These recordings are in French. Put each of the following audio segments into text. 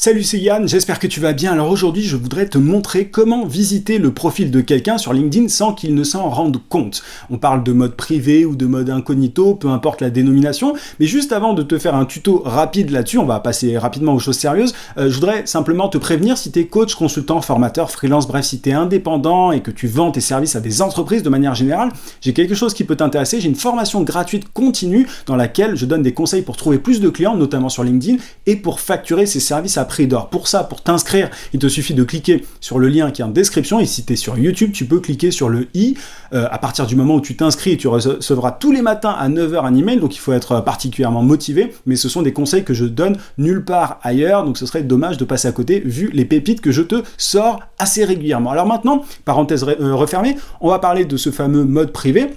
Salut, c'est Yann, j'espère que tu vas bien. Alors aujourd'hui, je voudrais te montrer comment visiter le profil de quelqu'un sur LinkedIn sans qu'il ne s'en rende compte. On parle de mode privé ou de mode incognito, peu importe la dénomination, mais juste avant de te faire un tuto rapide là-dessus, on va passer rapidement aux choses sérieuses, je voudrais simplement te prévenir si tu es coach, consultant, formateur, freelance, bref, si tu es indépendant et que tu vends tes services à des entreprises de manière générale, j'ai quelque chose qui peut t'intéresser. J'ai une formation gratuite continue dans laquelle je donne des conseils pour trouver plus de clients, notamment sur LinkedIn, et pour facturer ces services à prix d'or. Pour ça, pour t'inscrire, il te suffit de cliquer sur le lien qui est en description, et si tu es sur YouTube, tu peux cliquer sur le i. À partir du moment où tu t'inscris, tu recevras tous les matins à 9h un email, donc il faut être particulièrement motivé, mais ce sont des conseils que je donne nulle part ailleurs, donc ce serait dommage de passer à côté vu les pépites que je te sors assez régulièrement. Alors maintenant, parenthèse refermée, on va parler de ce fameux mode privé.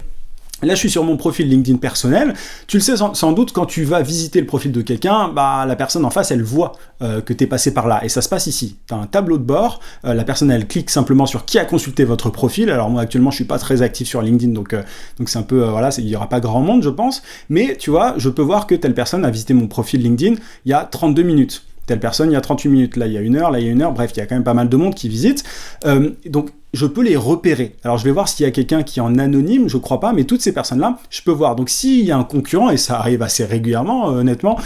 Là, je suis sur mon profil LinkedIn personnel. Tu le sais sans doute, quand tu vas visiter le profil de quelqu'un, la personne en face, elle voit que tu es passé par là. Et ça se passe ici. Tu as un tableau de bord. La personne, elle clique simplement sur qui a consulté votre profil. Alors moi, actuellement, je suis pas très actif sur LinkedIn, donc c'est un peu, il y aura pas grand monde, je pense. Mais tu vois, je peux voir que telle personne a visité mon profil LinkedIn il y a 32 minutes. Telle personne, il y a 38 minutes. Là, il y a 1 heure. Là, il y a 1 heure. Bref, il y a quand même pas mal de monde qui visite. Donc, je peux les repérer. Alors, je vais voir s'il y a quelqu'un qui est en anonyme, je crois pas, mais toutes ces personnes-là, je peux voir. Donc, s'il y a un concurrent, et ça arrive assez régulièrement, honnêtement,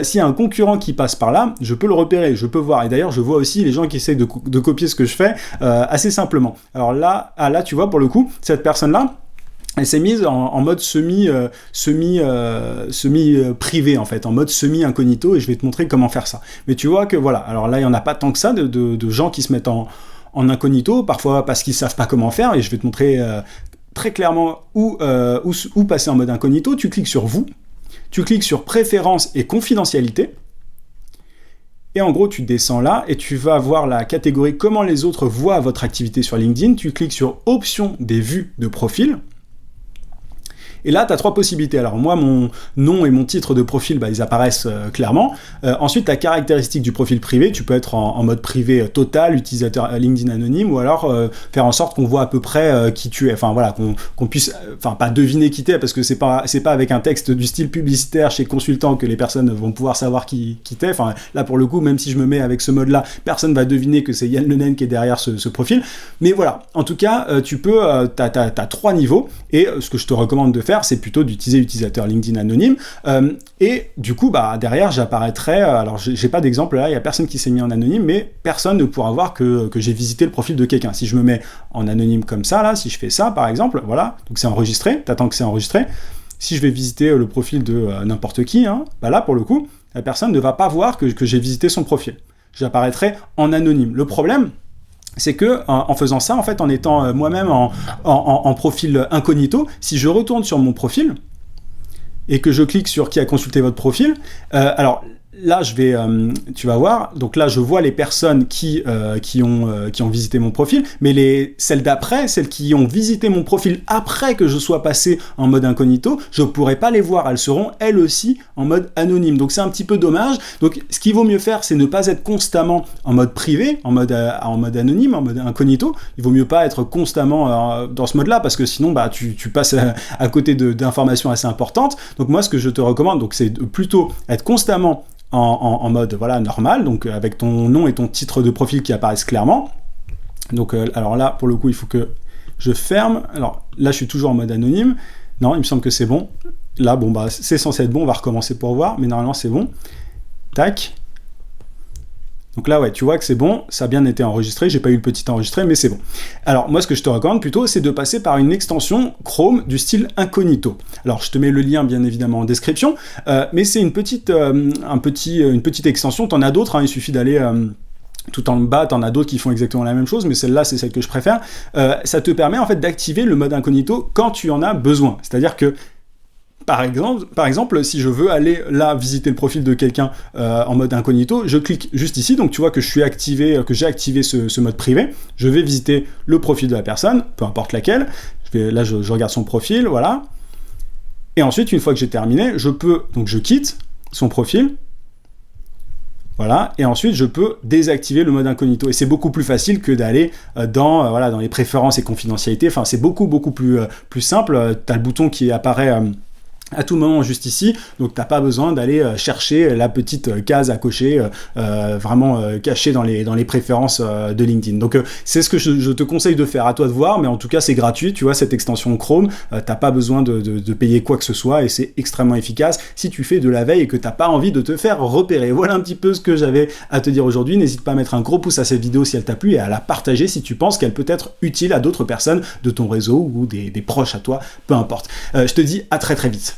s'il y a un concurrent qui passe par là, je peux le repérer, je peux voir. Et d'ailleurs, je vois aussi les gens qui essayent de copier ce que je fais assez simplement. Alors là, tu vois, pour le coup, cette personne-là, elle s'est mise en mode semi-privé, en fait, en mode semi-incognito, et je vais te montrer comment faire ça. Mais tu vois que voilà, alors là, il n'y en a pas tant que ça de gens qui se mettent en incognito, parfois parce qu'ils ne savent pas comment faire, et je vais te montrer très clairement où passer en mode incognito. Tu cliques sur vous, tu cliques sur préférences et confidentialité, et en gros, tu descends là, et tu vas voir la catégorie comment les autres voient votre activité sur LinkedIn. Tu cliques sur options des vues de profil. Et là, tu as 3 possibilités. Alors moi, mon nom et mon titre de profil, ils apparaissent clairement. Ensuite, la caractéristique du profil privé, tu peux être en mode privé total, utilisateur LinkedIn anonyme, ou alors faire en sorte qu'on voit à peu près qui tu es. Enfin voilà, qu'on puisse, pas deviner qui t'es, parce que c'est pas avec un texte du style publicitaire chez consultant que les personnes vont pouvoir savoir qui t'es. Enfin là, pour le coup, même si je me mets avec ce mode-là, personne va deviner que c'est Yann Le Naine qui est derrière ce profil. Mais voilà, en tout cas, tu peux, t'as 3 niveaux, et ce que je te recommande de faire, c'est plutôt d'utiliser l'utilisateur LinkedIn anonyme, et du coup derrière j'apparaîtrai, alors j'ai pas d'exemple là, il y a personne qui s'est mis en anonyme, mais personne ne pourra voir que j'ai visité le profil de quelqu'un. Si je me mets en anonyme comme ça là, si je fais ça par exemple, voilà, donc c'est enregistré, t'attends que c'est enregistré. Si je vais visiter le profil de n'importe qui, là pour le coup, la personne ne va pas voir que j'ai visité son profil. J'apparaîtrai en anonyme. Le problème, c'est que en faisant ça, en fait, en étant moi-même en profil incognito, si je retourne sur mon profil et que je clique sur qui a consulté votre profil, alors là, tu vas voir, donc là, je vois les personnes qui ont visité mon profil, mais celles d'après, celles qui ont visité mon profil après que je sois passé en mode incognito, je ne pourrai pas les voir, elles seront elles aussi en mode anonyme. Donc c'est un petit peu dommage. Donc ce qu'il vaut mieux faire, c'est ne pas être constamment en mode privé, en mode anonyme, en mode incognito. Il vaut mieux pas être constamment dans ce mode-là, parce que sinon, tu passes à côté d'informations assez importantes. Donc moi, ce que je te recommande, c'est plutôt être constamment en mode normal, donc avec ton nom et ton titre de profil qui apparaissent clairement. Donc alors là, pour le coup, il faut que je ferme. Alors là, je suis toujours en mode anonyme. Non, il me semble que c'est bon. Là, c'est censé être bon. On va recommencer pour voir, mais normalement, c'est bon. Tac. Donc là, ouais, tu vois que c'est bon, ça a bien été enregistré, j'ai pas eu le petit enregistré, mais c'est bon. Alors, moi, ce que je te recommande plutôt, c'est de passer par une extension Chrome du style incognito. Alors, je te mets le lien, bien évidemment, en description, mais c'est une petite extension, t'en as d'autres, il suffit d'aller tout en bas, t'en as d'autres qui font exactement la même chose, mais celle-là, c'est celle que je préfère. Ça te permet, en fait, d'activer le mode incognito quand tu en as besoin. C'est-à-dire que par exemple, si je veux aller là visiter le profil de quelqu'un en mode incognito, je clique juste ici, donc tu vois que j'ai activé ce mode privé, je vais visiter le profil de la personne, peu importe laquelle, je regarde son profil, voilà, et ensuite, une fois que j'ai terminé, je quitte son profil, voilà, et ensuite je peux désactiver le mode incognito, et c'est beaucoup plus facile que d'aller dans les préférences et confidentialité. Enfin, c'est beaucoup plus simple. Tu as le bouton qui apparaît à tout moment juste ici, donc t'as pas besoin d'aller chercher la petite case à cocher vraiment cachée dans les préférences de LinkedIn. Donc c'est ce que je te conseille de faire, à toi de voir, mais en tout cas c'est gratuit, tu vois, cette extension Chrome, t'as pas besoin de payer quoi que ce soit et c'est extrêmement efficace si tu fais de la veille et que t'as pas envie de te faire repérer. Voilà un petit peu ce que j'avais à te dire aujourd'hui. N'hésite pas à mettre un gros pouce à cette vidéo si elle t'a plu et à la partager si tu penses qu'elle peut être utile à d'autres personnes de ton réseau ou des proches à toi, peu importe. Je te dis à très très vite.